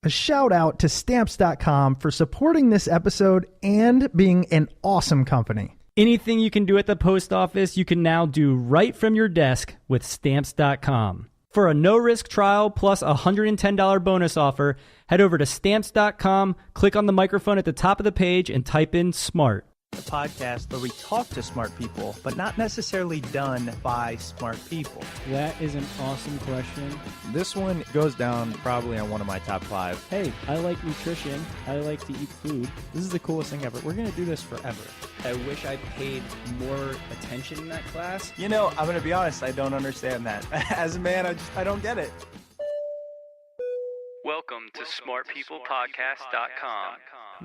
A shout out to Stamps.com for supporting this episode and being an awesome company. Anything you can do at the post office, you can now do right from your desk with Stamps.com. For a no-risk trial plus a $110 bonus offer, head over to Stamps.com, click on the microphone at the top of the page, and type in SMART. A podcast where we talk to smart people, but not necessarily done by smart people. That is an awesome question. This one goes down probably on one of my top 5. Hey, I like nutrition. I like to eat food. This is the coolest thing ever. We're going to do this forever. I wish I paid more attention in that class. You know, I'm going to be honest, I don't understand that. As a man, I don't get it. Welcome to smartpeoplepodcast.com.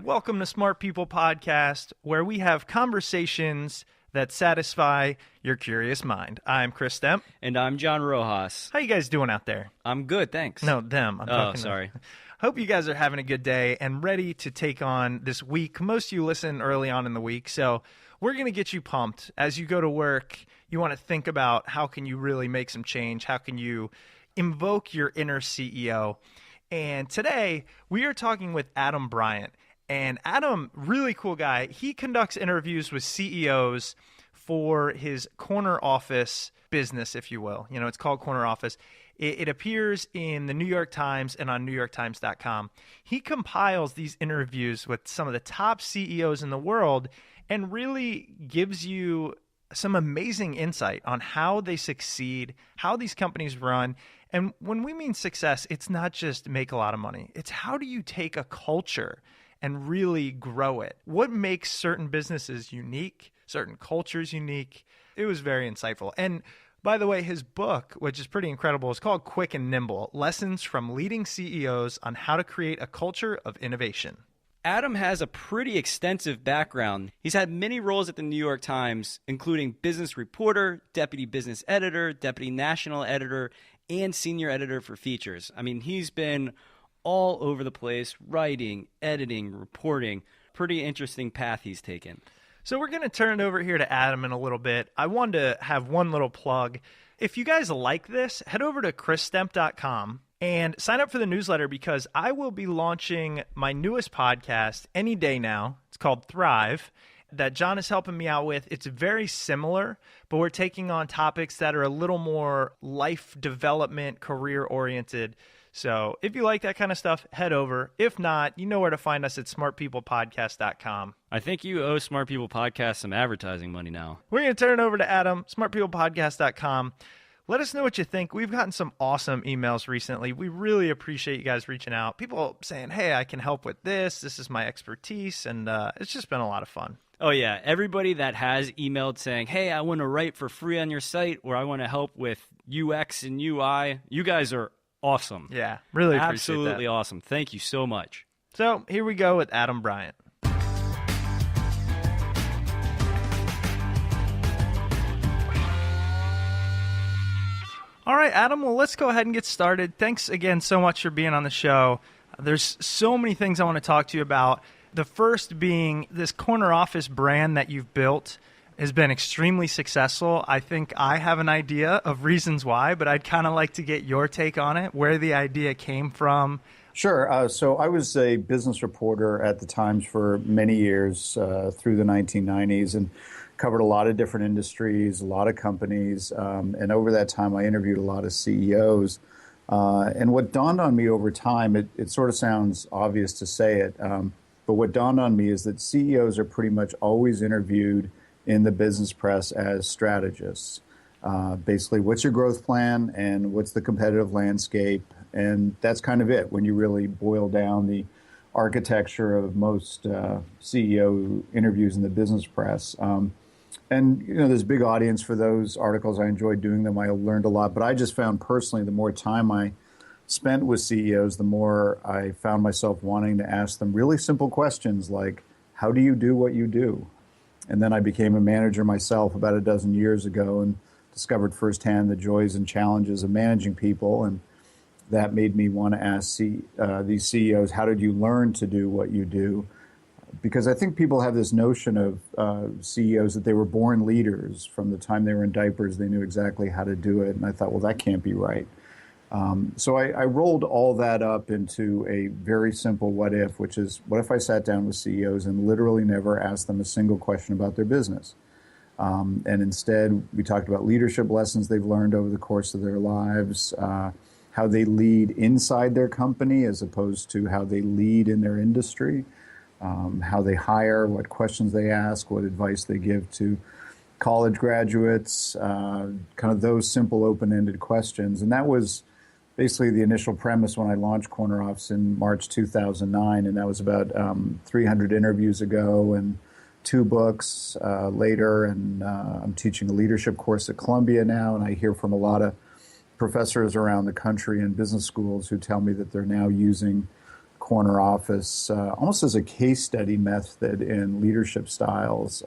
Welcome to Smart People Podcast, where we have conversations that satisfy your curious mind. I'm Chris Stemp. And I'm John Rojas. How you guys doing out there? I'm good, thanks. No, them. I'm talking sorry. Hope you guys are having a good day and ready to take on this week. Most of you listen early on in the week, so we're going to get you pumped. As you go to work, you want to think about how can you really make some change? How can you invoke your inner CEO? And today, we are talking with Adam Bryant. And Adam, really cool guy. He conducts interviews with CEOs for his corner office business, if you will. You know, it's called Corner Office. It appears in the New York Times and on NewYorkTimes.com. He compiles these interviews with some of the top CEOs in the world and really gives you some amazing insight on how they succeed, how these companies run. And when we mean success, it's not just make a lot of money. It's how do you take a culture and really grow it? What makes certain businesses unique, certain cultures unique? It was very insightful. And by the way, his book, which is pretty incredible, is called Quick and Nimble, Lessons from Leading CEOs on How to Create a Culture of Innovation. Adam has a pretty extensive background. He's had many roles at the New York Times, including business reporter, deputy business editor, deputy national editor, and senior editor for features. I mean, he's been all over the place, writing, editing, reporting. Pretty interesting path he's taken. So we're going to turn it over here to Adam in a little bit. I wanted to have one little plug. If you guys like this, head over to chrisstemp.com and sign up for the newsletter because I will be launching my newest podcast any day now. It's called Thrive, that John is helping me out with. It's very similar, but we're taking on topics that are a little more life development, career-oriented. So if you like that kind of stuff, head over. If not, you know where to find us at smartpeoplepodcast.com. I think you owe Smart People Podcast some advertising money now. We're going to turn it over to Adam, smartpeoplepodcast.com. Let us know what you think. We've gotten some awesome emails recently. We really appreciate you guys reaching out. People saying, hey, I can help with this. This is my expertise. And it's just been a lot of fun. Oh, yeah. Everybody that has emailed saying, hey, I want to write for free on your site, or I want to help with UX and UI, you guys are awesome. Yeah, really appreciate Absolutely that. Awesome. Thank you so much. So here we go with Adam Bryant. All right, Adam, well, let's go ahead and get started. Thanks again so much for being on the show. There's so many things I want to talk to you about. The first being this corner office brand that you've built has been extremely successful. I think I have an idea of reasons why, but I'd kind of like to get your take on it, where the idea came from. Sure. So I was a business reporter at the Times for many years through the 1990s and covered a lot of different industries, a lot of companies. And over that time, I interviewed a lot of CEOs. And what dawned on me over time, it sort of sounds obvious to say it, but what dawned on me is that CEOs are pretty much always interviewed in the business press as strategists. Basically, what's your growth plan and what's the competitive landscape? And that's kind of it when you really boil down the architecture of most CEO interviews in the business press. And, you know, there's a big audience for those articles. I enjoyed doing them. I learned a lot. But I just found personally, the more time I spent with CEOs, the more I found myself wanting to ask them really simple questions like, how do you do what you do? And then I became a manager myself about a dozen years ago and discovered firsthand the joys and challenges of managing people. And that made me want to ask these CEOs, how did you learn to do what you do? Because I think people have this notion of CEOs that they were born leaders. From the time they were in diapers, they knew exactly how to do it. And I thought, well, that can't be right. So I rolled all that up into a very simple what if, which is what if I sat down with CEOs and literally never asked them a single question about their business? And instead, we talked about leadership lessons they've learned over the course of their lives, how they lead inside their company as opposed to how they lead in their industry, how they hire, what questions they ask, what advice they give to college graduates, kind of those simple open-ended questions. And that was basically the initial premise when I launched Corner Office in March 2009, and that was about 300 interviews ago and 2 books later, and I'm teaching a leadership course at Columbia now, and I hear from a lot of professors around the country in business schools who tell me that they're now using Corner Office almost as a case study method in leadership styles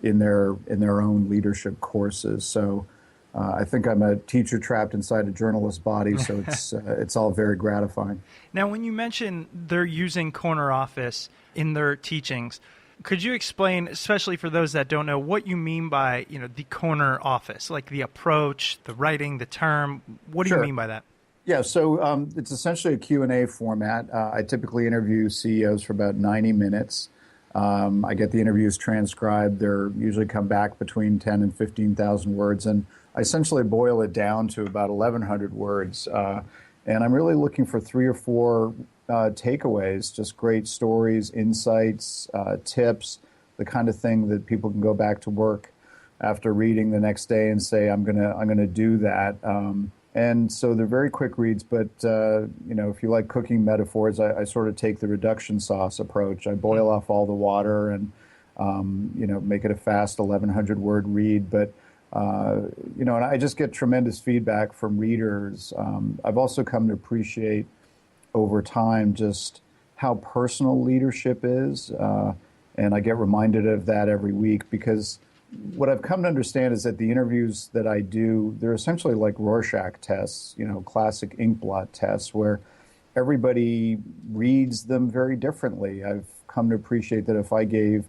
in their own leadership courses. So I think I'm a teacher trapped inside a journalist's body, so it's all very gratifying. Now, when you mention they're using Corner Office in their teachings, could you explain, especially for those that don't know, what you mean by the Corner Office, like the approach, the writing, the term? What do you mean by that? Yeah, so it's essentially a Q&A format. I typically interview CEOs for about 90 minutes. I get the interviews transcribed. They're usually come back between 10 and 15,000 words, and I essentially boil it down to about 1,100 words. And I'm really looking for 3 or 4 takeaways, just great stories, insights, tips, the kind of thing that people can go back to work after reading the next day and say, I'm gonna do that. And so they're very quick reads, but if you like cooking metaphors, I sort of take the reduction sauce approach. I boil off all the water and make it a fast 1,100 word read. But and I just get tremendous feedback from readers. I've also come to appreciate over time just how personal leadership is, and I get reminded of that every week, because what I've come to understand is that the interviews that I do, they're essentially like Rorschach tests, classic ink blot tests, where everybody reads them very differently. I've come to appreciate that if I gave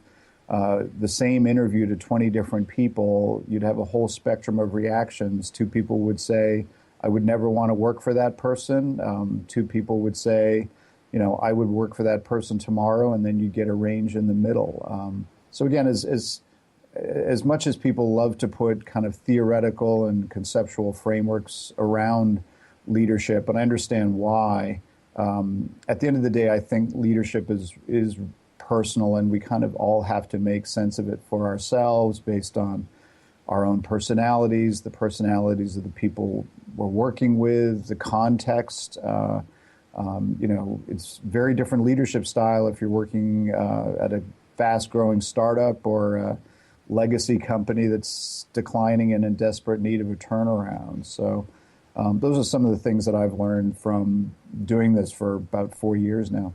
the same interview to 20 different people, you'd have a whole spectrum of reactions. 2 people would say, I would never want to work for that person. 2 people would say, I would work for that person tomorrow, and then you get a range in the middle. So again, as much as people love to put kind of theoretical and conceptual frameworks around leadership, and I understand why, at the end of the day, I think leadership is personal, and we kind of all have to make sense of it for ourselves based on our own personalities, the personalities of the people we're working with, the context. It's very different leadership style if you're working at a fast-growing startup or a legacy company that's declining and in desperate need of a turnaround. So those are some of the things that I've learned from doing this for about 4 years now.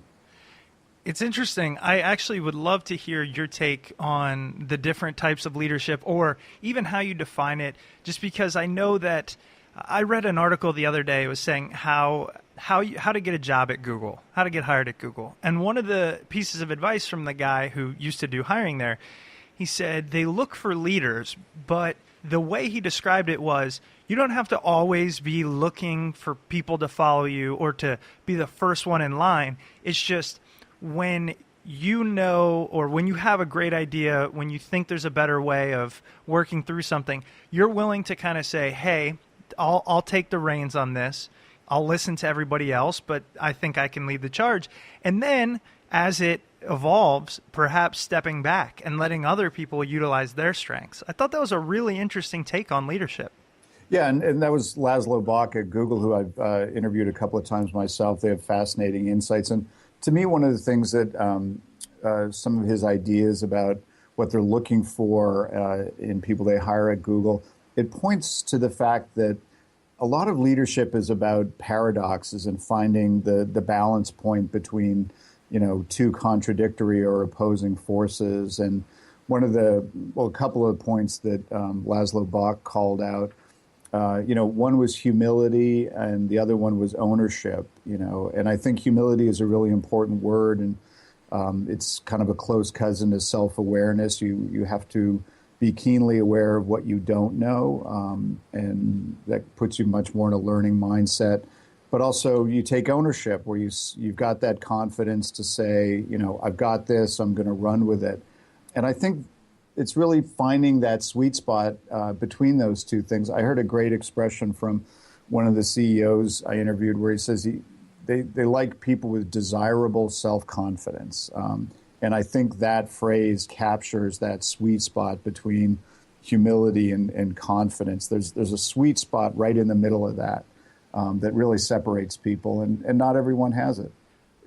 It's interesting. I actually would love to hear your take on the different types of leadership, or even how you define it, just because I know that I read an article the other day. It was saying how to get a job at Google, how to get hired at Google. And one of the pieces of advice from the guy who used to do hiring there, he said they look for leaders, but the way he described it was, you don't have to always be looking for people to follow you or to be the first one in line. It's just when or when you have a great idea, when you think there's a better way of working through something, you're willing to kind of say, hey, I'll take the reins on this. I'll listen to everybody else, but I think I can lead the charge. And then as it evolves, perhaps stepping back and letting other people utilize their strengths. I thought that was a really interesting take on leadership. Yeah, and that was Laszlo Bock at Google, who I've interviewed a couple of times myself. They have fascinating insights. And to me, one of the things that some of his ideas about what they're looking for in people they hire at Google, it points to the fact that a lot of leadership is about paradoxes and finding the balance point between, 2 contradictory or opposing forces. And a couple of points that Laszlo Bock called out, one was humility and the other one was ownership, and I think humility is a really important word, and it's kind of a close cousin to self-awareness. You have to be keenly aware of what you don't know, and that puts you much more in a learning mindset. But also you take ownership where you've got that confidence to say, I've got this, I'm going to run with it. And I think it's really finding that sweet spot between those two things. I heard a great expression from one of the CEOs I interviewed where he says they like people with desirable self-confidence. And I think that phrase captures that sweet spot between humility and confidence. There's a sweet spot right in the middle of that that really separates people, and not everyone has it.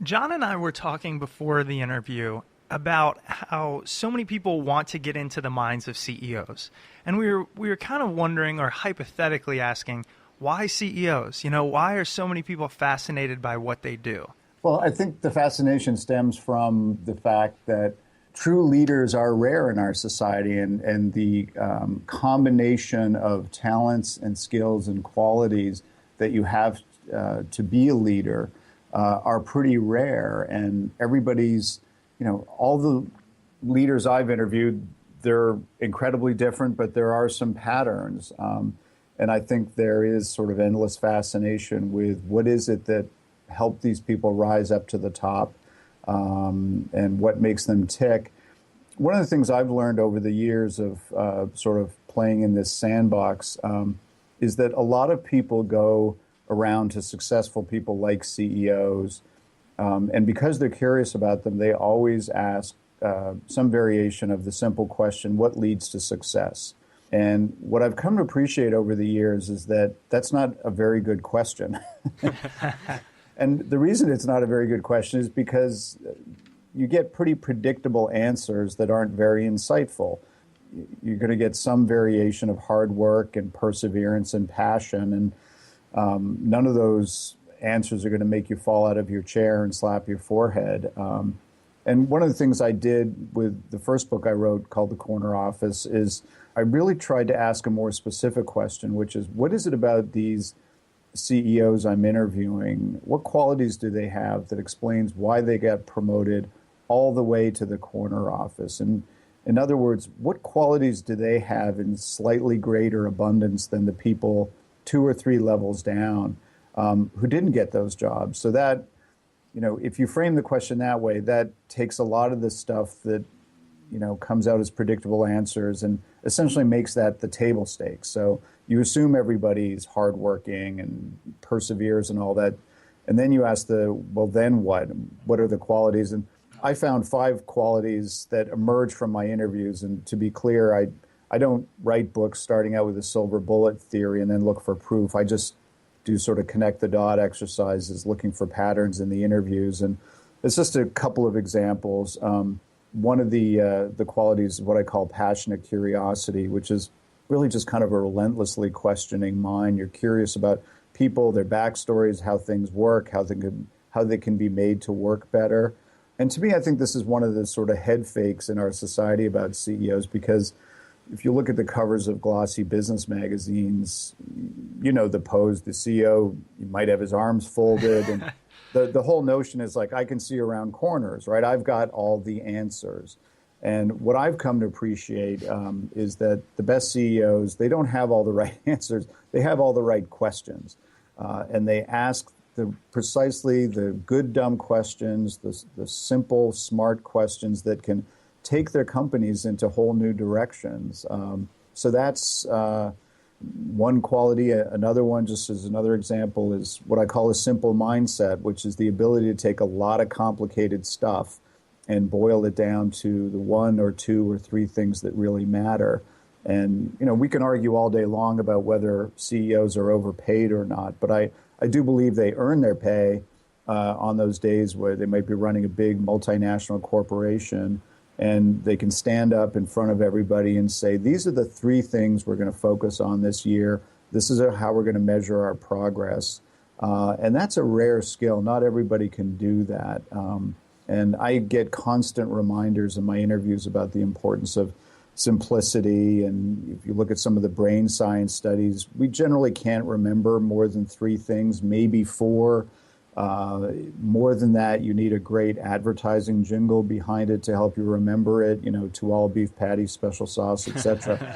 John and I were talking before the interview about how so many people want to get into the minds of CEOs. And we were kind of wondering, or hypothetically asking, why CEOs? Why are so many people fascinated by what they do? Well, I think the fascination stems from the fact that true leaders are rare in our society, and the combination of talents and skills and qualities that you have to be a leader are pretty rare. And everybody's, all the leaders I've interviewed, they're incredibly different, but there are some patterns. And I think there is sort of endless fascination with what is it that help these people rise up to the top, and what makes them tick. One of the things I've learned over the years of sort of playing in this sandbox is that a lot of people go around to successful people like CEOs, and because they're curious about them, they always ask some variation of the simple question, what leads to success? And what I've come to appreciate over the years is that that's not a very good question. And the reason it's not a very good question is because you get pretty predictable answers that aren't very insightful. You're going to get some variation of hard work and perseverance and passion, and none of those answers are going to make you fall out of your chair and slap your forehead. And one of the things I did with the first book I wrote called The Corner Office is I really tried to ask a more specific question, which is, what is it about these CEOs I'm interviewing? What qualities do they have that explains why they got promoted all the way to the corner office? And in other words, what qualities do they have in slightly greater abundance than the people 2 or 3 levels down who didn't get those jobs? So that, if you frame the question that way, that takes a lot of the stuff that, comes out as predictable answers and essentially makes that the table stakes. So you assume everybody's hardworking and perseveres and all that. And then you ask well, then what? What are the qualities? And I found 5 qualities that emerged from my interviews. And to be clear, I don't write books starting out with a silver bullet theory and then look for proof. I just do sort of connect the dot exercises, looking for patterns in the interviews. And it's just a couple of examples. One of the qualities is what I call passionate curiosity, which is really just kind of a relentlessly questioning mind. You're curious about people, their backstories, how things work, how they can be made to work better. And to me, I think this is one of the sort of head fakes in our society about CEOs, because if you look at the covers of glossy business magazines, the pose, the CEO, he might have his arms folded, and the whole notion is like, I can see around corners, right? I've got all the answers. And what I've come to appreciate is that the best CEOs, they don't have all the right answers. They have all the right questions. And they ask precisely the good, dumb questions, the simple, smart questions that can take their companies into whole new directions. So that's one quality. Another one, just as another example, is what I call a simple mindset, which is the ability to take a lot of complicated stuff and boil it down to the 1 or 2 or 3 things that really matter. And, we can argue all day long about whether CEOs are overpaid or not, but I do believe they earn their pay on those days where they might be running a big multinational corporation, and they can stand up in front of everybody and say, these are the 3 things we're going to focus on this year. This is how we're going to measure our progress. And that's a rare skill. Not everybody can do that. And I get constant reminders in my interviews about the importance of simplicity. And if you look at some of the brain science studies, we generally can't remember more than 3 things, maybe 4. More than that, you need a great advertising jingle behind it to help you remember it, to all beef patties, special sauce, etc.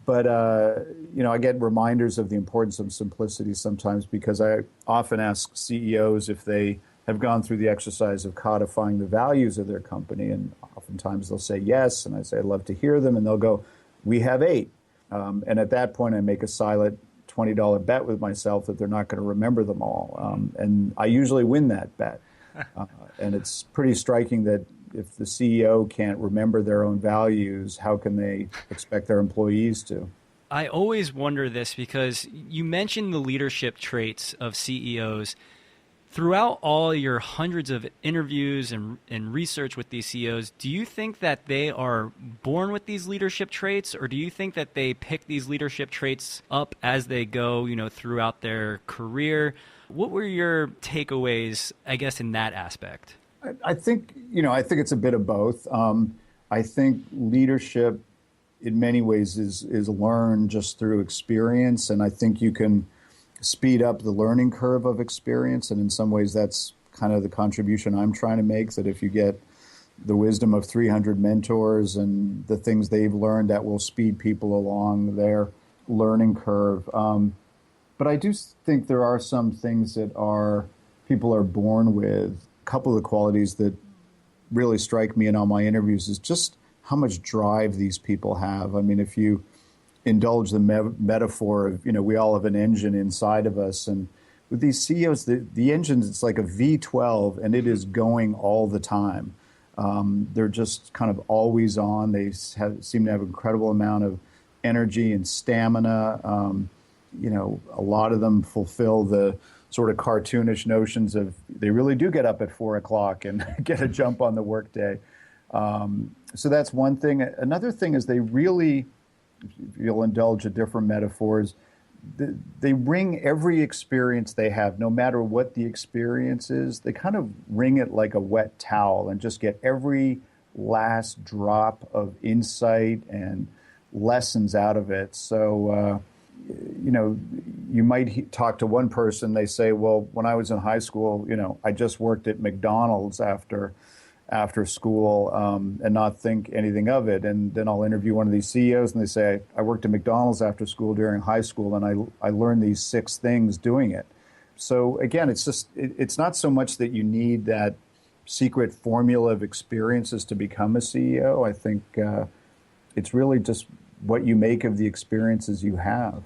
But I get reminders of the importance of simplicity sometimes, because I often ask CEOs if they have gone through the exercise of codifying the values of their company. And oftentimes they'll say yes. And I say, I'd love to hear them. And they'll go, we have 8. And at that point, I make a silent $20 bet with myself that they're not going to remember them all. And I usually win that bet. And it's pretty striking that if the CEO can't remember their own values, how can they expect their employees to? I always wonder this, because you mentioned the leadership traits of CEOs. Throughout all your hundreds of interviews and research with these CEOs, do you think that they are born with these leadership traits, or do you think that they pick these leadership traits up as they go, throughout their career? What were your takeaways, I guess, in that aspect? I think it's a bit of both. I think leadership in many ways is learned just through experience, and I think you can speed up the learning curve of experience. And in some ways, that's kind of the contribution I'm trying to make, that if you get the wisdom of 300 mentors and the things they've learned, that will speed people along their learning curve. But I do think there are some things that people are born with. A couple of the qualities that really strike me in all my interviews is just how much drive these people have. I mean, if you indulge the metaphor of, we all have an engine inside of us. And with these CEOs, the engine, it's like a V12, and it is going all the time. They're just kind of always on. They seem to have an incredible amount of energy and stamina. A lot of them fulfill the sort of cartoonish notions of they really do get up at 4 o'clock and get a jump on the workday. So that's one thing. Another thing is they really, if you'll indulge a different metaphors, they wring every experience they have, no matter what the experience is. They kind of wring it like a wet towel and just get every last drop of insight and lessons out of it. So, you might talk to one person, they say, well, when I was in high school, I just worked at McDonald's after school and not think anything of it. And then I'll interview one of these CEOs and they say, I worked at McDonald's after school during high school, and I learned these 6 things doing it. So again, it's not so much that you need that secret formula of experiences to become a CEO. I think it's really just what you make of the experiences you have.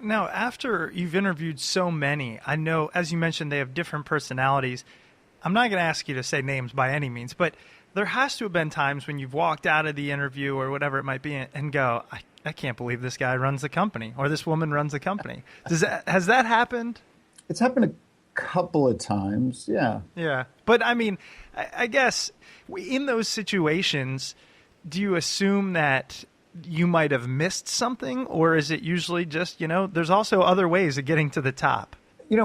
Now, after you've interviewed so many, I know, as you mentioned, they have different personalities. I'm not going to ask you to say names by any means, but there has to have been times when you've walked out of the interview or whatever it might be and go, I can't believe this guy runs the company or this woman runs the company. Has that happened? It's happened a couple of times, yeah. Yeah. But I mean, I guess in those situations, do you assume that you might have missed something, or is it usually just, there's also other ways of getting to the top?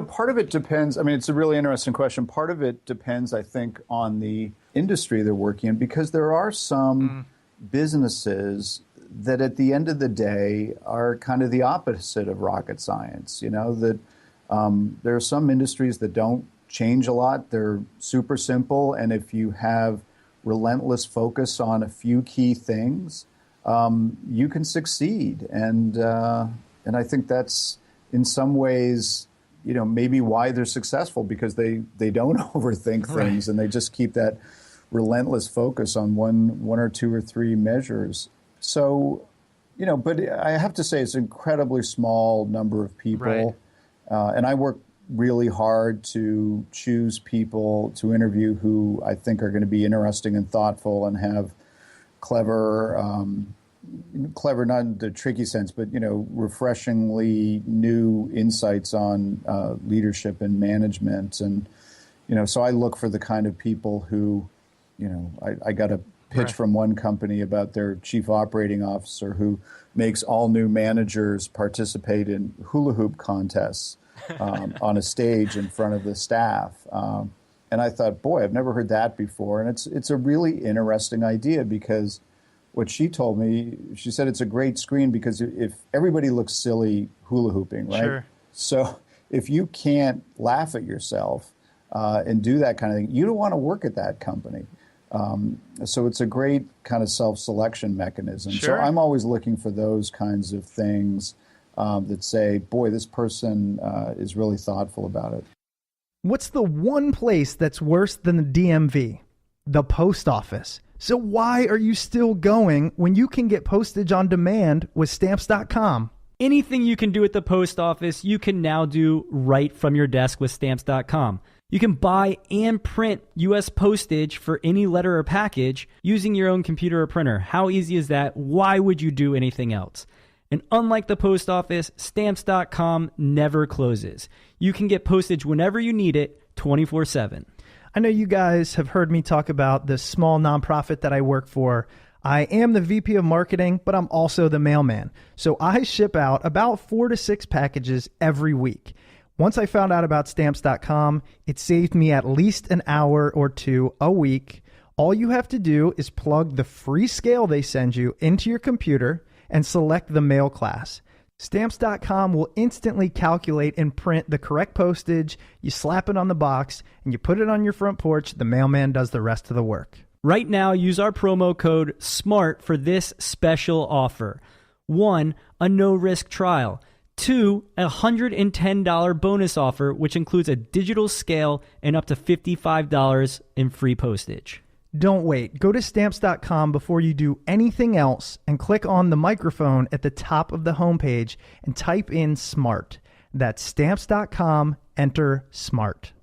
Part of it depends. I mean, it's a really interesting question. Part of it depends, I think, on the industry they're working in, because there are some businesses that at the end of the day are kind of the opposite of rocket science. That there are some industries that don't change a lot. They're super simple. And if you have relentless focus on a few key things, you can succeed. And I think that's in some ways, maybe why they're successful, because they don't overthink things, and they just keep that relentless focus on one or two or three measures. So, but I have to say it's an incredibly small number of people. Right. And I work really hard to choose people to interview who I think are going to be interesting and thoughtful and have clever, not in the tricky sense, but, refreshingly new insights on leadership and management. And, so I look for the kind of people who, I got a pitch from one company about their chief operating officer who makes all new managers participate in hula hoop contests on a stage in front of the staff. And I thought, boy, I've never heard that before. And it's a really interesting idea, because what she told me, she said it's a great screen because if everybody looks silly hula hooping, right? Sure. So if you can't laugh at yourself and do that kind of thing, you don't want to work at that company. So it's a great kind of self-selection mechanism. Sure. So I'm always looking for those kinds of things that say, boy, this person is really thoughtful about it. What's the one place that's worse than the DMV? The post office. So why are you still going when you can get postage on demand with Stamps.com? Anything you can do at the post office, you can now do right from your desk with Stamps.com. You can buy and print U.S. postage for any letter or package using your own computer or printer. How easy is that? Why would you do anything else? And unlike the post office, Stamps.com never closes. You can get postage whenever you need it, 24/7. I know you guys have heard me talk about the small nonprofit that I work for. I am the VP of marketing, but I'm also the mailman. So I ship out about 4 to 6 packages every week. Once I found out about Stamps.com, it saved me at least an hour or 2 a week. All you have to do is plug the free scale they send you into your computer and select the mail class. Stamps.com will instantly calculate and print the correct postage. You slap it on the box and you put it on your front porch. The mailman does the rest of the work. Right now, use our promo code SMART for this special offer. 1, a no-risk trial. 2, a $110 bonus offer, which includes a digital scale and up to $55 in free postage. Don't wait. Go to Stamps.com before you do anything else and click on the microphone at the top of the homepage and type in SMART. That's Stamps.com. Enter SMART.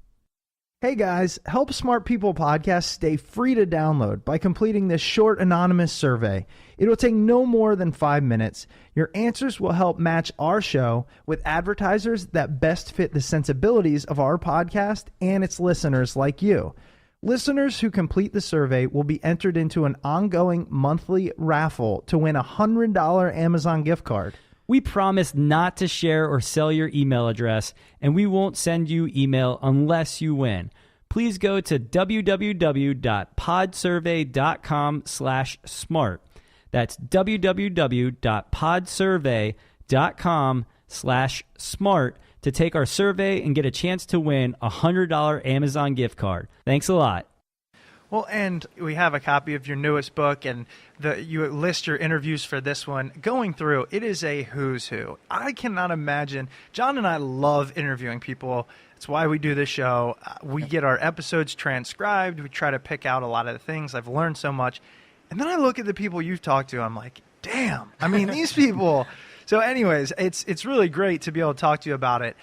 Hey guys, Help Smart People podcast stay free to download by completing this short anonymous survey. It'll take no more than 5 minutes. Your answers will help match our show with advertisers that best fit the sensibilities of our podcast and its listeners like you. Listeners who complete the survey will be entered into an ongoing monthly raffle to win a $100 Amazon gift card. We promise not to share or sell your email address, and we won't send you email unless you win. Please go to www.podsurvey.com/smart. That's www.podsurvey.com/smart to take our survey and get a chance to win a $100 Amazon gift card. Thanks a lot. Well, and we have a copy of your newest book, and you list your interviews for this one. Going through, it is a who's who. I cannot imagine. John and I love interviewing people. It's why we do this show. We get our episodes transcribed. We try to pick out a lot of the things. I've learned so much. And then I look at the people you've talked to. I'm like, damn. I mean, these people. So anyways, it's really great to be able to talk to you about it.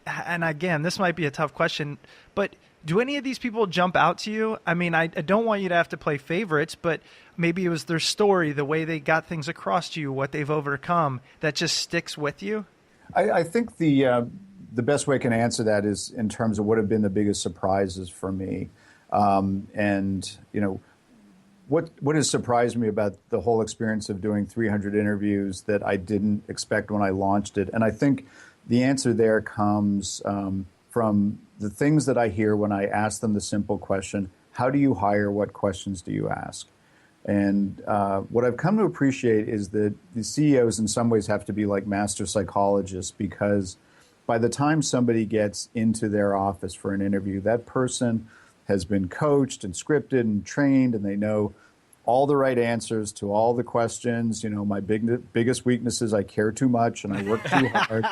And again, this might be a tough question, but do any of these people jump out to you? I mean, I don't want you to have to play favorites, but maybe it was their story, the way they got things across to you, what they've overcome, that just sticks with you? I think the best way I can answer that is in terms of what have been the biggest surprises for me. And, you know, what has surprised me about the whole experience of doing 300 interviews that I didn't expect when I launched it. And I think the answer there comes from the things that I hear when I ask them the simple question, how do you hire? What questions do you ask? And what I've come to appreciate is that the CEOs in some ways have to be like master psychologists, because by the time somebody gets into their office for an interview, that person has been coached and scripted and trained, and they know all the right answers to all the questions. You know, my biggest weakness is I care too much and I work too hard.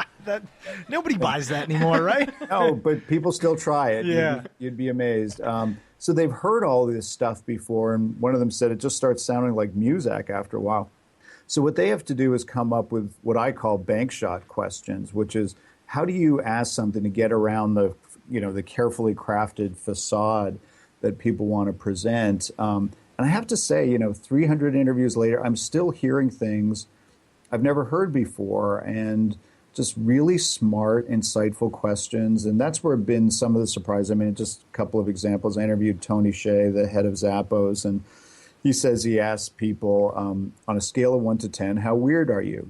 Nobody buys that anymore, right? No, but people still try it. Yeah. You'd be amazed. So they've heard all this stuff before, and one of them said it just starts sounding like music after a while. So what they have to do is come up with what I call bank shot questions, which is how do you ask something to get around the carefully crafted facade that people want to present. And I have to say, 300 interviews later, I'm still hearing things I've never heard before, and just really smart, insightful questions. And that's where have been some of the surprise. I mean, just a couple of examples. I interviewed Tony Hsieh, the head of Zappos, and he says he asks people on a scale of 1 to 10, how weird are you?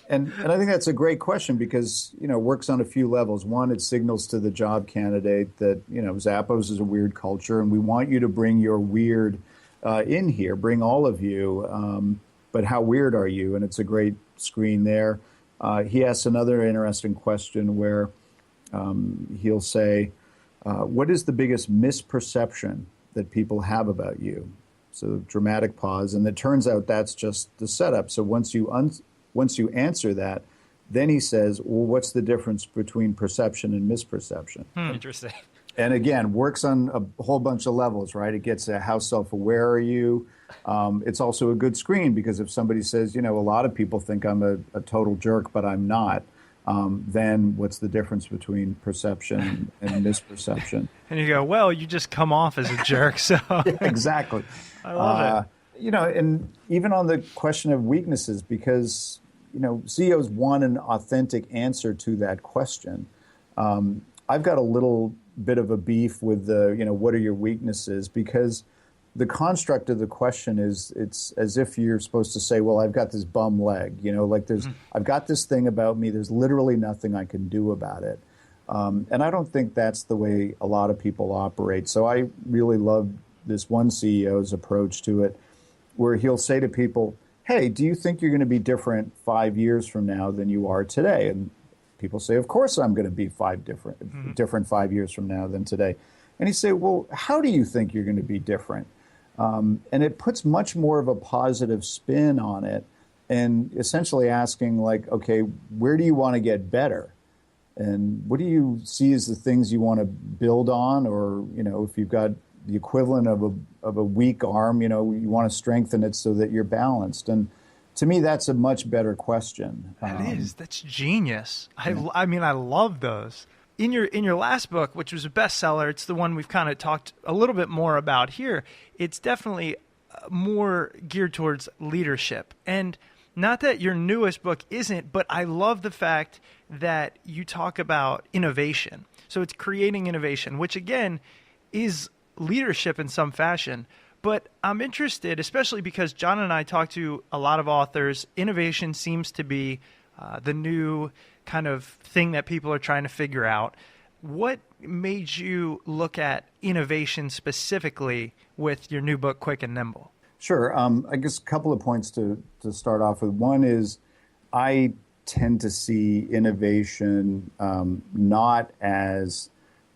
And I think that's a great question because, it works on a few levels. One, it signals to the job candidate that, Zappos is a weird culture, and we want you to bring your weird in here, bring all of you. But how weird are you? And it's a great screen there. He asks another interesting question where he'll say, what is the biggest misperception that people have about you? So dramatic pause, and it turns out that's just the setup. So once you answer that, then he says, well, what's the difference between perception and misperception? Interesting. And again, works on a whole bunch of levels, right? It gets at how self-aware are you. It's also a good screen because if somebody says, a lot of people think I'm a total jerk, but I'm not, then what's the difference between perception and misperception? And you go, well, you just come off as a jerk. So Yeah, exactly. I love it. And even on the question of weaknesses, because, CEOs want an authentic answer to that question. I've got a little bit of a beef with the, what are your weaknesses? Because the construct of the question is, it's as if you're supposed to say, well, I've got this bum leg, I've got this thing about me. There's literally nothing I can do about it. And I don't think that's the way a lot of people operate. So I really love this one CEO's approach to it, where he'll say to people, hey, do you think you're going to be different 5 years from now than you are today? And people say, of course I'm going to be different 5 years from now than today. And he say, well, how do you think you're going to be different? And it puts much more of a positive spin on it and essentially asking like, okay, where do you want to get better? And what do you see as the things you want to build on? Or, if you've got the equivalent of a weak arm, you want to strengthen it so that you're balanced. And to me, that's a much better question. That is. That's genius. I mean, I love those. In your last book, which was a bestseller, it's the one we've kind of talked a little bit more about here. It's definitely more geared towards leadership. And not that your newest book isn't, but I love the fact that you talk about innovation. So it's creating innovation, which again is leadership in some fashion. But I'm interested, especially because John and I talk to a lot of authors, innovation seems to be the new kind of thing that people are trying to figure out. What made you look at innovation specifically with your new book, Quick and Nimble? Sure. I guess a couple of points to start off with. One is I tend to see innovation not as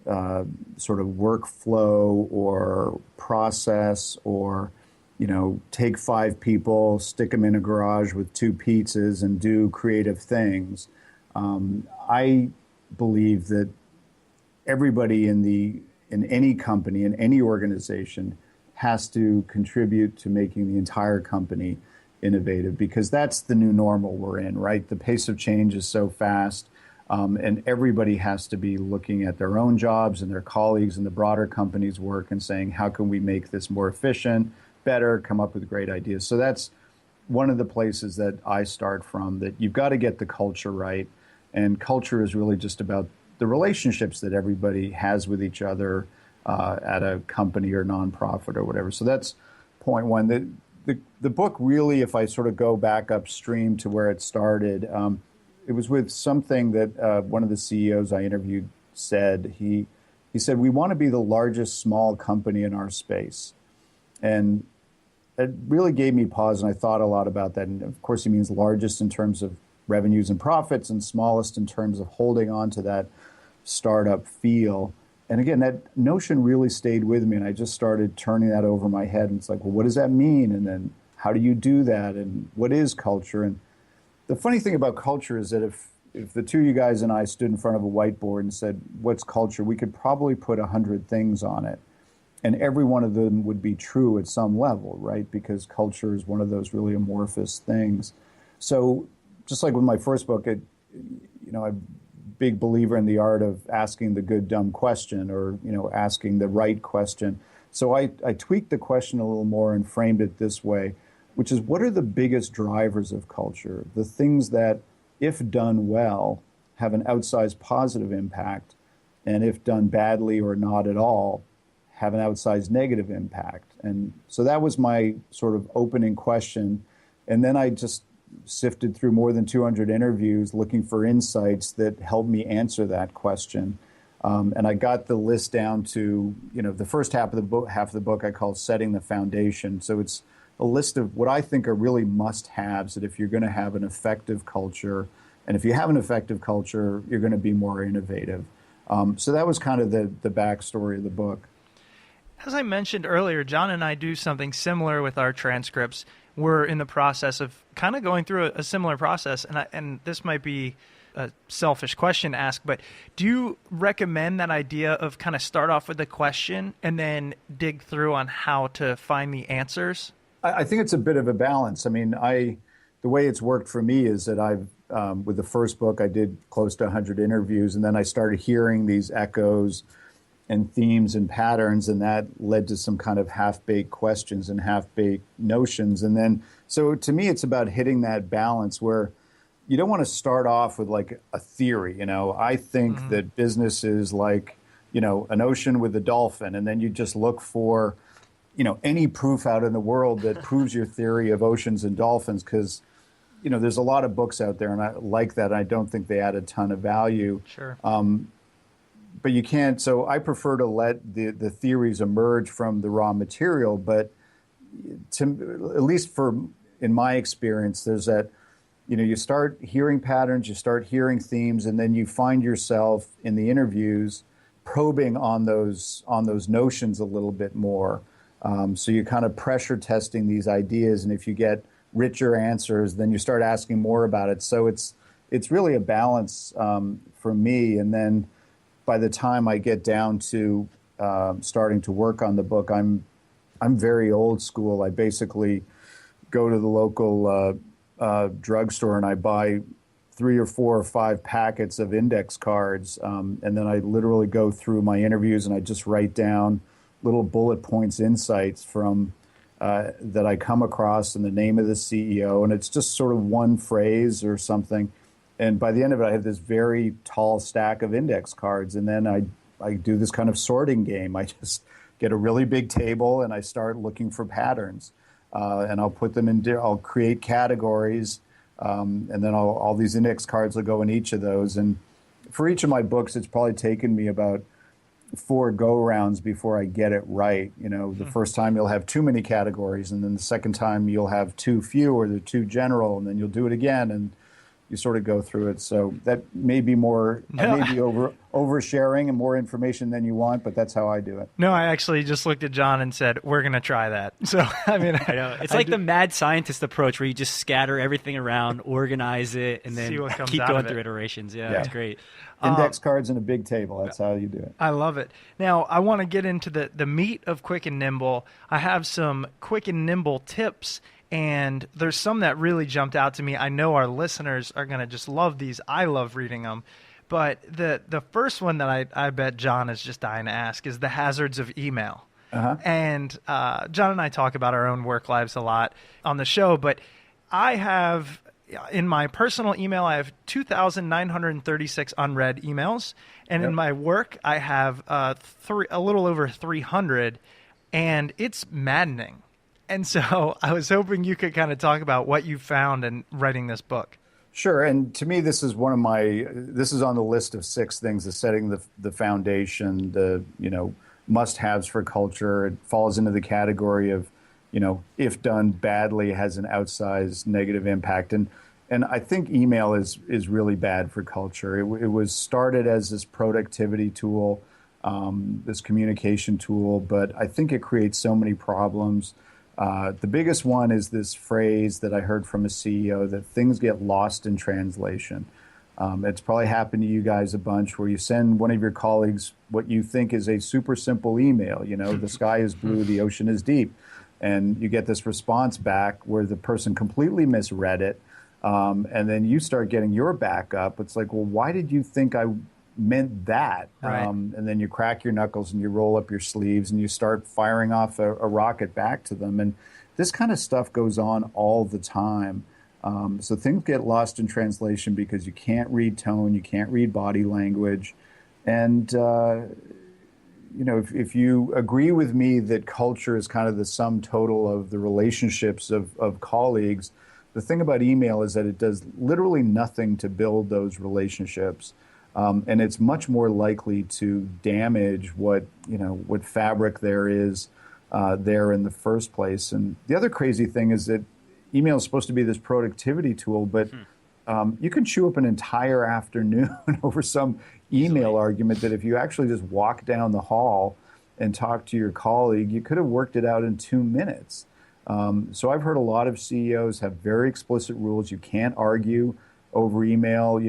sort of workflow or process or, take 5 people, stick them in a garage with 2 pizzas and do creative things. I believe that everybody in any company, in any organization, has to contribute to making the entire company innovative, because that's the new normal we're in, right? The pace of change is so fast, and everybody has to be looking at their own jobs and their colleagues and the broader company's work and saying, how can we make this more efficient, better, come up with great ideas? So that's one of the places that I start from, that you've got to get the culture right. And culture is really just about the relationships that everybody has with each other at a company or nonprofit or whatever. So that's point one. The book really, if I sort of go back upstream to where it started, it was with something that one of the CEOs I interviewed said. He said, we want to be the largest small company in our space. And it really gave me pause, and I thought a lot about that. And of course, he means largest in terms of revenues and profits, and smallest in terms of holding on to that startup feel. And again, that notion really stayed with me, and I just started turning that over my head. And it's like, well, what does that mean? And then how do you do that? And what is culture? And the funny thing about culture is that if the two of you guys and I stood in front of a whiteboard and said, what's culture? We could probably put 100 things on it. And every one of them would be true at some level, right? Because culture is one of those really amorphous things. So just like with my first book, I'm a big believer in the art of asking the good, dumb question, or, asking the right question. So I tweaked the question a little more and framed it this way, which is, what are the biggest drivers of culture? The things that, if done well, have an outsized positive impact, and if done badly or not at all, have an outsized negative impact. And so that was my sort of opening question. And then I just sifted through more than 200 interviews looking for insights that helped me answer that question. And I got the list down to, the first half of the book I call Setting the Foundation. So it's a list of what I think are really must-haves, that if you're going to have an effective culture And if you have an effective culture, you're going to be more innovative. So that was kind of the backstory of the book. As I mentioned earlier, John and I do something similar with our transcripts. We're in the process of kind of going through a similar process, and this might be a selfish question to ask, but do you recommend that idea of kind of start off with a question and then dig through on how to find the answers? I think it's a bit of a balance. I mean, the way it's worked for me is that with the first book, I did close to 100 interviews, and then I started hearing these echoes and themes and patterns, and that led to some kind of half-baked questions and half-baked notions. And then, so to me, it's about hitting that balance where you don't want to start off with like a theory. I think that business is like, an ocean with a dolphin, and then you just look for, any proof out in the world that proves your theory of oceans and dolphins, because, there's a lot of books out there, and I like that. I don't think they add a ton of value. Sure. But you can't, so I prefer to let the theories emerge from the raw material, but at least in my experience, there's that, you start hearing patterns, you start hearing themes, and then you find yourself in the interviews probing on those notions a little bit more. So you're kind of pressure testing these ideas, and if you get richer answers, then you start asking more about it. So it's really a balance for me, and then by the time I get down to starting to work on the book, I'm very old school. I basically go to the local drugstore and I buy 3 or 4 or 5 packets of index cards, and then I literally go through my interviews and I just write down little bullet points, insights from that I come across, and the name of the CEO, and it's just sort of one phrase or something. And by the end of it, I have this very tall stack of index cards. And then I do this kind of sorting game. I just get a really big table and I start looking for patterns. And I'll put them I'll create categories. And then all these index cards will go in each of those. And for each of my books, it's probably taken me about 4 go-rounds before I get it right. The first time you'll have too many categories. And then the second time you'll have too few, or they're too general. And then you'll do it again. And you sort of go through it. So that may be oversharing and more information than you want, but that's how I do it. No, I actually just looked at John and said, we're going to try that. So, I mean, I know. It's like the mad scientist approach where you just scatter everything around, organize it, and then keep going through iterations. Yeah, it's great. Index cards and a big table. That's how you do it. I love it. Now, I want to get into the meat of Quick and Nimble. I have some Quick and Nimble tips, and there's some that really jumped out to me. I know our listeners are going to just love these. I love reading them. But the first one that I bet John is just dying to ask is the hazards of email. Uh-huh. And John and I talk about our own work lives a lot on the show, but I have, in my personal email, I have 2,936 unread emails. And in my work, I have a little over 300, and it's maddening. And so I was hoping you could kind of talk about what you found in writing this book. Sure. And to me, this is on the list of 6 things: the setting the foundation, the, must-haves for culture. It falls into the category of, if done badly, has an outsized negative impact. And I think email is really bad for culture. It was started as this productivity tool, this communication tool, but I think it creates so many problems. The biggest one is this phrase that I heard from a CEO, that things get lost in translation. It's probably happened to you guys a bunch, where you send one of your colleagues what you think is a super simple email. The sky is blue, the ocean is deep. And you get this response back where the person completely misread it. And then you start getting your backup. It's like, well, why did you think I meant that? Right. And then you crack your knuckles and you roll up your sleeves and you start firing off a rocket back to them. And this kind of stuff goes on all the time. So things get lost in translation because you can't read tone, you can't read body language. And, if you agree with me that culture is kind of the sum total of the relationships of colleagues, the thing about email is that it does literally nothing to build those relationships. And it's much more likely to damage what fabric there is there in the first place. And the other crazy thing is that email is supposed to be this productivity tool, but You can chew up an entire afternoon over some email argument that if you actually just walk down the hall and talk to your colleague, you could have worked it out in 2 minutes. So I've heard a lot of CEOs have very explicit rules. You can't argue over email,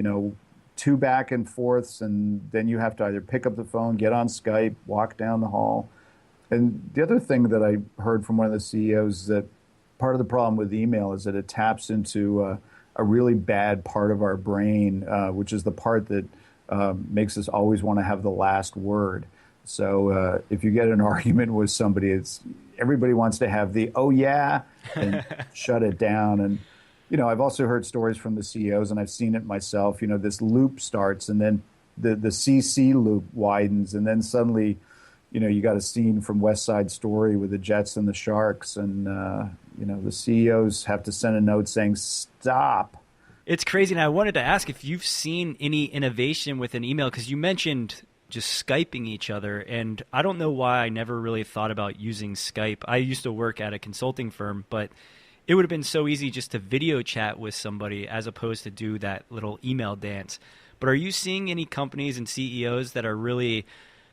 2 back and forths, and then you have to either pick up the phone, get on Skype, walk down the hall. And the other thing that I heard from one of the CEOs is that part of the problem with email is that it taps into a really bad part of our brain, which is the part that makes us always want to have the last word. So if you get an argument with somebody, everybody wants to have the, oh yeah, and shut it down. And, I've also heard stories from the CEOs, and I've seen it myself, this loop starts, and then the CC loop widens, and then suddenly, you got a scene from West Side Story with the Jets and the Sharks, and, the CEOs have to send a note saying, stop. It's crazy. And I wanted to ask if you've seen any innovation with an email, because you mentioned just Skyping each other. And I don't know why I never really thought about using Skype. I used to work at a consulting firm, but it would have been so easy just to video chat with somebody as opposed to do that little email dance. But are you seeing any companies and CEOs that are really,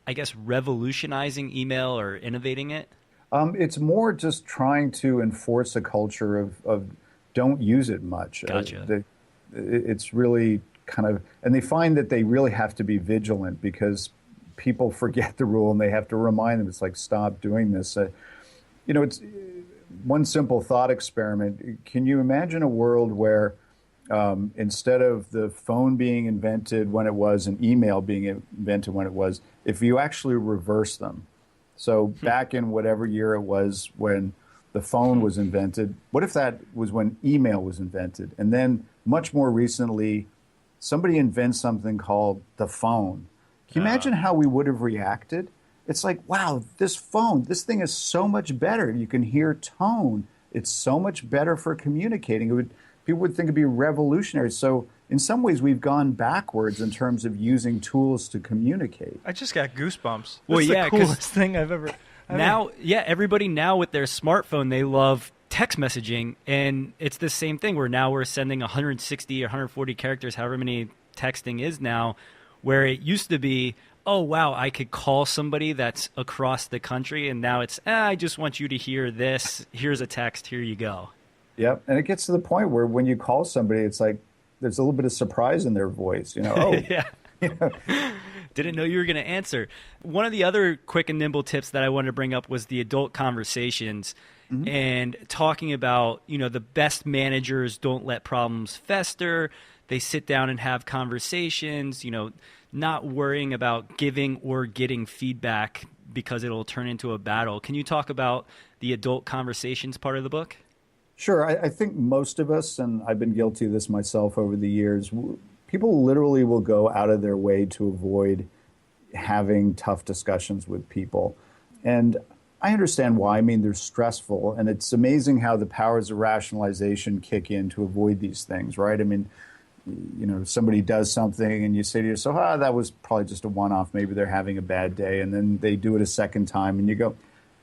I guess, revolutionizing email or innovating it? It's more just trying to enforce a culture of don't use it much. Gotcha. It's really kind of, and they find that they really have to be vigilant because people forget the rule and they have to remind them. It's like, stop doing this. It's one simple thought experiment. Can you imagine a world where instead of the phone being invented when it was and email being invented when it was, if you actually reverse them? So back in whatever year it was when the phone was invented, what if that was when email was invented? And then much more recently, somebody invents something called the phone. Can you imagine how we would have reacted? It's like, wow, this thing is so much better. You can hear tone. It's so much better for communicating. People would think it'd be revolutionary. So in some ways, we've gone backwards in terms of using tools to communicate. I just got goosebumps. Well, That's yeah, the coolest thing I've ever. Everybody now with their smartphone, they love text messaging, and it's the same thing where now we're sending 160 or 140 characters, however many texting is now, where it used to be, oh, wow, I could call somebody that's across the country, and now it's, I just want you to hear this. Here's a text. Here you go. Yep, and it gets to the point where when you call somebody, it's like there's a little bit of surprise in their voice. Oh, yeah. Didn't know you were going to answer. One of the other quick and nimble tips that I wanted to bring up was the adult conversations and talking about, the best managers don't let problems fester. They sit down and have conversations, not worrying about giving or getting feedback because it'll turn into a battle. Can you talk about the adult conversations part of the book? Sure. I think most of us, and I've been guilty of this myself over the years, people literally will go out of their way to avoid having tough discussions with people. And I understand why. I mean, they're stressful, and it's amazing how the powers of rationalization kick in to avoid these things, right? I mean, somebody does something and you say to yourself, that was probably just a one-off. Maybe they're having a bad day. And then they do it a second time and you go,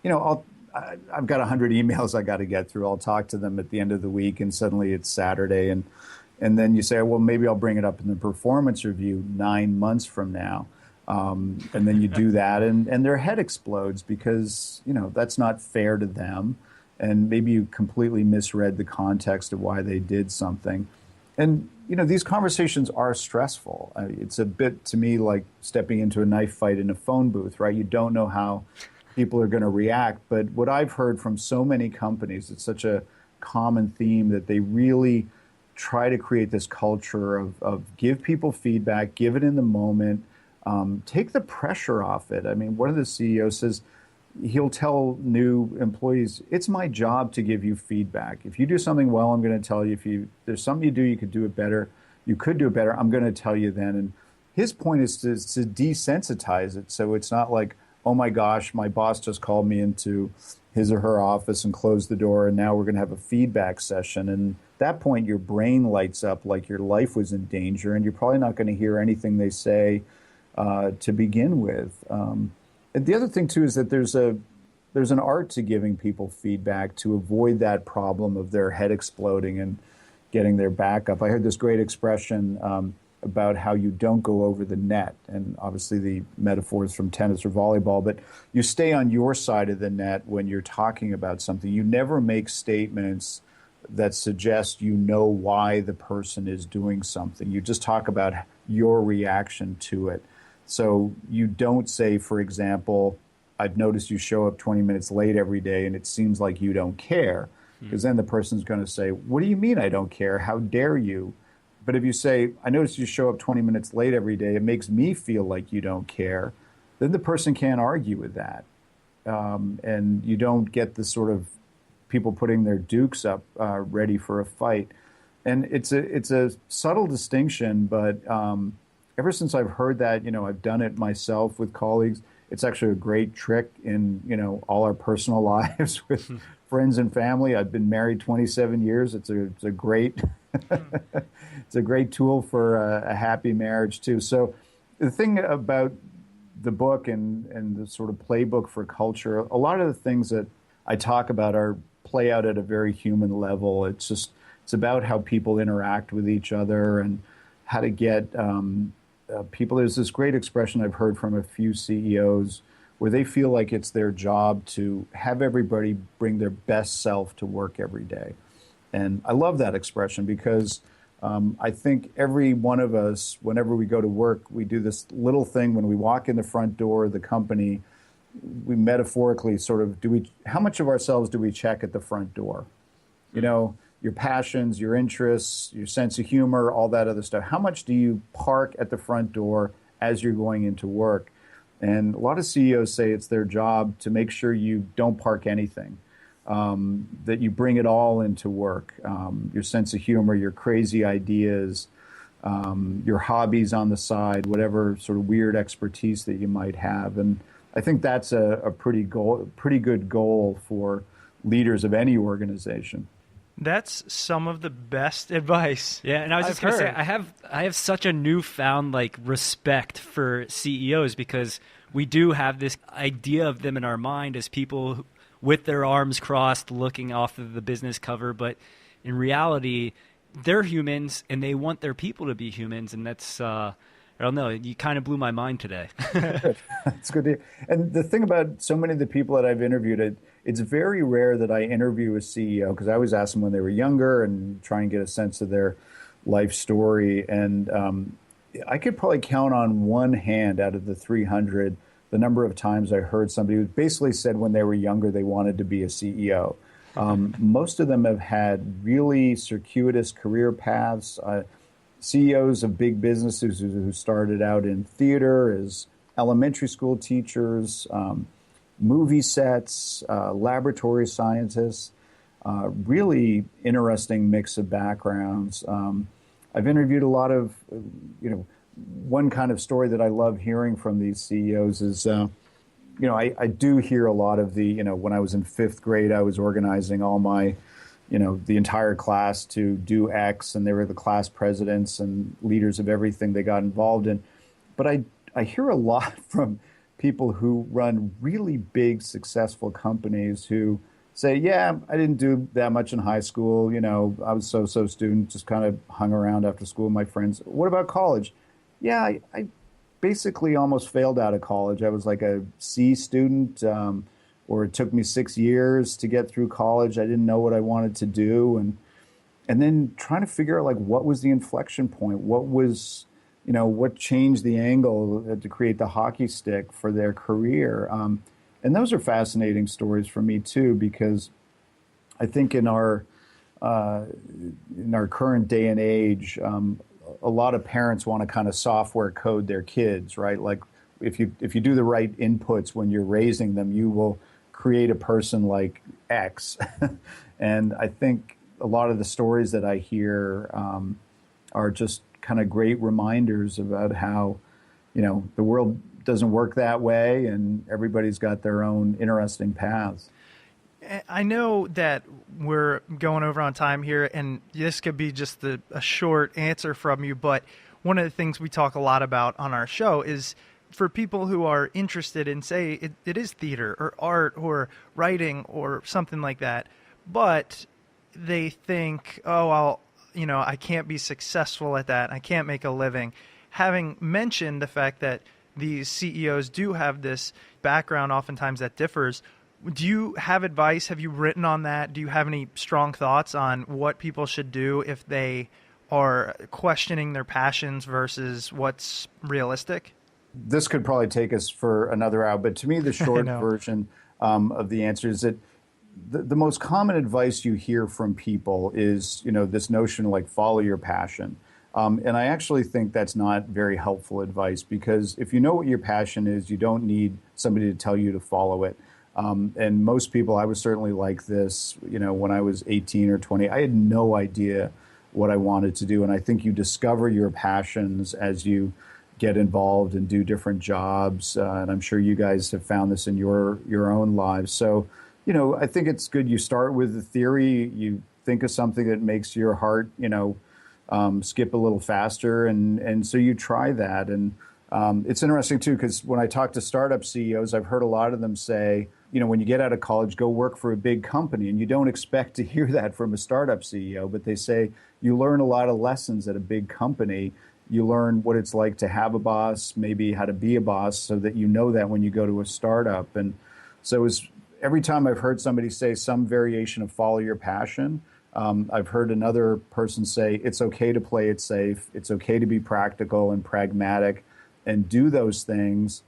I've got 100 emails I got to get through. I'll talk to them at the end of the week, and suddenly it's Saturday. And then you say, well, maybe I'll bring it up in the performance review 9 months from now. And then you do that, and their head explodes because, that's not fair to them. And maybe you completely misread the context of why they did something. And, these conversations are stressful. It's a bit, to me, like stepping into a knife fight in a phone booth, right? You don't know how people are going to react. But what I've heard from so many companies, it's such a common theme that they really try to create this culture of give people feedback, give it in the moment, take the pressure off it. I mean, one of the CEOs says he'll tell new employees, it's my job to give you feedback. If you do something well, I'm going to tell you. If there's something you do, you could do it better. I'm going to tell you then. And his point is to desensitize it. So it's not like, oh my gosh, my boss just called me into his or her office and closed the door, and now we're going to have a feedback session. And at that point, your brain lights up like your life was in danger, and you're probably not going to hear anything they say to begin with. And the other thing, too, is that there's an art to giving people feedback to avoid that problem of their head exploding. And, getting their back up. I heard this great expression about how you don't go over the net. And obviously the metaphor is from tennis or volleyball, but you stay on your side of the net when you're talking about something. You never make statements that suggest you know why the person is doing something. You just talk about your reaction to it. So you don't say, for example, I've noticed you show up 20 minutes late every day and it seems like you don't care. Because then the person's going to say, what do you mean I don't care? How dare you? But if you say, I notice you show up 20 minutes late every day, it makes me feel like you don't care, then the person can't argue with that. And you don't get the sort of people putting their dukes up ready for a fight. And it's a subtle distinction, but ever since I've heard that, I've done it myself with colleagues. It's actually a great trick in, all our personal lives with friends and family. I've been married 27 years. It's a great it's a great tool for a happy marriage too. So the thing about the book and the sort of playbook for culture, a lot of the things that I talk about play out at a very human level. It's about how people interact with each other and how to get people. There's this great expression I've heard from a few CEOs where they feel like it's their job to have everybody bring their best self to work every day. And I love that expression because I think every one of us, whenever we go to work, we do this little thing when we walk in the front door of the company. We metaphorically sort of how much of ourselves do we check at the front door? Your passions, your interests, your sense of humor, all that other stuff. How much do you park at the front door as you're going into work? And a lot of CEOs say it's their job to make sure you don't park anything, that you bring it all into work, your sense of humor, your crazy ideas, your hobbies on the side, whatever sort of weird expertise that you might have. And I think that's a pretty good goal for leaders of any organization. That's some of the best advice. Yeah, and I was just going to say, I have such a newfound respect for CEOs because we do have this idea of them in our mind as people with their arms crossed looking off of the business cover, but in reality, they're humans and they want their people to be humans, and that's I don't know, you kind of blew my mind today. That's good to hear. And the thing about so many of the people that I've interviewed, it's very rare that I interview a CEO because I always ask them when they were younger and try and get a sense of their life story. And I could probably count on one hand out of the 300 the number of times I heard somebody who basically said when they were younger they wanted to be a CEO. Most of them have had really circuitous career paths. CEOs of big businesses who started out in theater as elementary school teachers, movie sets, laboratory scientists, really interesting mix of backgrounds. I've interviewed a lot of, one kind of story that I love hearing from these CEOs is, I do hear a lot of when I was in fifth grade, I was organizing all my, the entire class to do X, and they were the class presidents and leaders of everything they got involved in. But I hear a lot from people who run really big, successful companies who say, yeah, I didn't do that much in high school. I was so student, just kind of hung around after school with my friends. What about college? Yeah, I basically almost failed out of college. I was like a C student, or it took me 6 years to get through college. I didn't know what I wanted to do. And then trying to figure out what was the inflection point? What was, what changed the angle to create the hockey stick for their career? And those are fascinating stories for me too, because I think in our current day and age, a lot of parents want to kind of software code their kids, right? Like if you do the right inputs when you're raising them, you will create a person like X. And I think a lot of the stories that I hear are just kind of great reminders about how, the world doesn't work that way and everybody's got their own interesting paths. I know that we're going over on time here, and this could be just a short answer from you, but one of the things we talk a lot about on our show is for people who are interested in, say, it is theater or art or writing or something like that, but they think, I can't be successful at that. I can't make a living. Having mentioned the fact that these CEOs do have this background oftentimes that differs, do you have advice? Have you written on that? Do you have any strong thoughts on what people should do if they are questioning their passions versus what's realistic? This could probably take us for another hour, but to me, the short version of the answer is that the most common advice you hear from people is, this notion of like follow your passion. And I actually think that's not very helpful advice, because if you know what your passion is, you don't need somebody to tell you to follow it. And most people, I was certainly like this, when I was 18 or 20, I had no idea what I wanted to do. And I think you discover your passions as you get involved and do different jobs. And I'm sure you guys have found this in your own lives. So, I think it's good you start with the theory, you think of something that makes your heart, skip a little faster. And so you try that. And it's interesting, too, because when I talk to startup CEOs, I've heard a lot of them say, when you get out of college, go work for a big company. And you don't expect to hear that from a startup CEO, but they say you learn a lot of lessons at a big company. You learn what it's like to have a boss, maybe how to be a boss, so that you know that when you go to a startup. And so every time I've heard somebody say some variation of follow your passion, I've heard another person say it's okay to play it safe, it's okay to be practical and pragmatic and do those things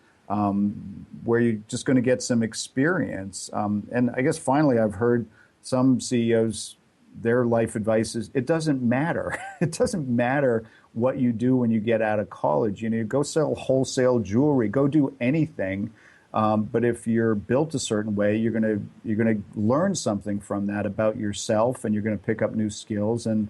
where you're just going to get some experience. And I guess finally I've heard some CEOs, their life advice is it doesn't matter. It doesn't matter what you do when you get out of college. Go sell wholesale jewelry, go do anything. But if you're built a certain way, you're gonna learn something from that about yourself, and you're gonna pick up new skills, and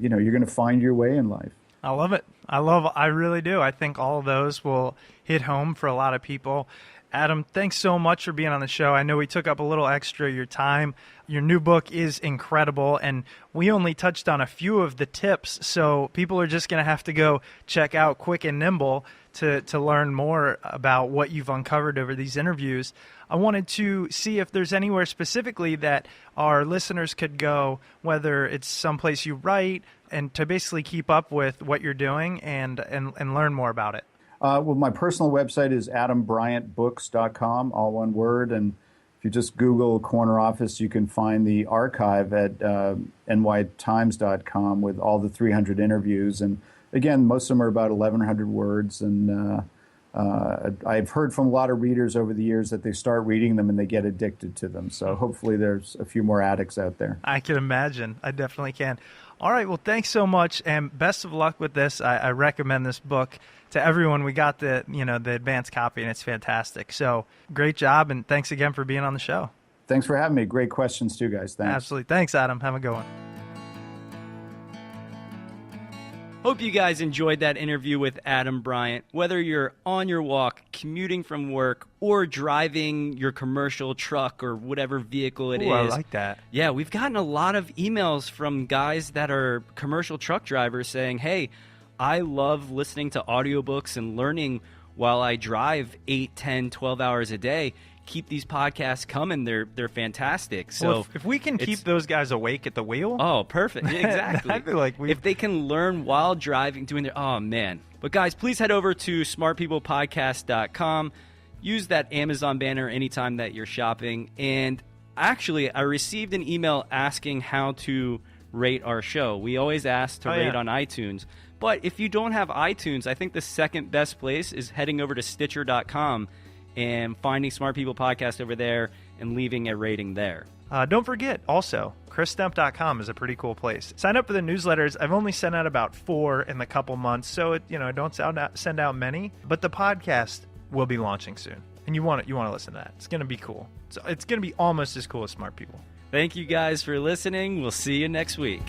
you're gonna find your way in life. I love it. I really do. I think all of those will hit home for a lot of people. Adam, thanks so much for being on the show. I know we took up a little extra of your time. Your new book is incredible, and we only touched on a few of the tips, so people are just going to have to go check out Quick and Nimble to learn more about what you've uncovered over these interviews. I wanted to see if there's anywhere specifically that our listeners could go, whether it's someplace you write, and to basically keep up with what you're doing and learn more about it. Well, my personal website is adambryantbooks.com, all one word. And if you just Google Corner Office, you can find the archive at nytimes.com with all the 300 interviews. And again, most of them are about 1,100 words. And I've heard from a lot of readers over the years that they start reading them and they get addicted to them. So hopefully there's a few more addicts out there. I can imagine. I definitely can. All right. Well, thanks so much, and best of luck with this. I recommend this book to everyone. We got the advanced copy, and it's fantastic. So great job, and thanks again for being on the show. Thanks for having me. Great questions too, guys. Thanks. Absolutely. Thanks, Adam. Have a good one. Hope you guys enjoyed that interview with Adam Bryant. Whether you're on your walk, commuting from work, or driving your commercial truck or whatever vehicle it is. I like that. Yeah, we've gotten a lot of emails from guys that are commercial truck drivers saying, hey, I love listening to audiobooks and learning while I drive 8, 10, 12 hours a day. Keep these podcasts coming. They're fantastic. So well, if we can keep those guys awake at the wheel. Oh, perfect. Exactly. I feel like if they can learn while driving, doing their, oh man. But guys, please head over to smartpeoplepodcast.com. Use that Amazon banner anytime that you're shopping. And actually, I received an email asking how to rate our show. We always ask to rate on iTunes. But if you don't have iTunes, I think the second best place is heading over to Stitcher.com and finding Smart People Podcast over there and leaving a rating there. Don't forget, also, ChrisStemp.com is a pretty cool place. Sign up for the newsletters. I've only sent out about 4 in the couple months, so don't send out many. But the podcast will be launching soon, and you want to listen to that. It's going to be cool. So it's going to be almost as cool as Smart People. Thank you guys for listening. We'll see you next week.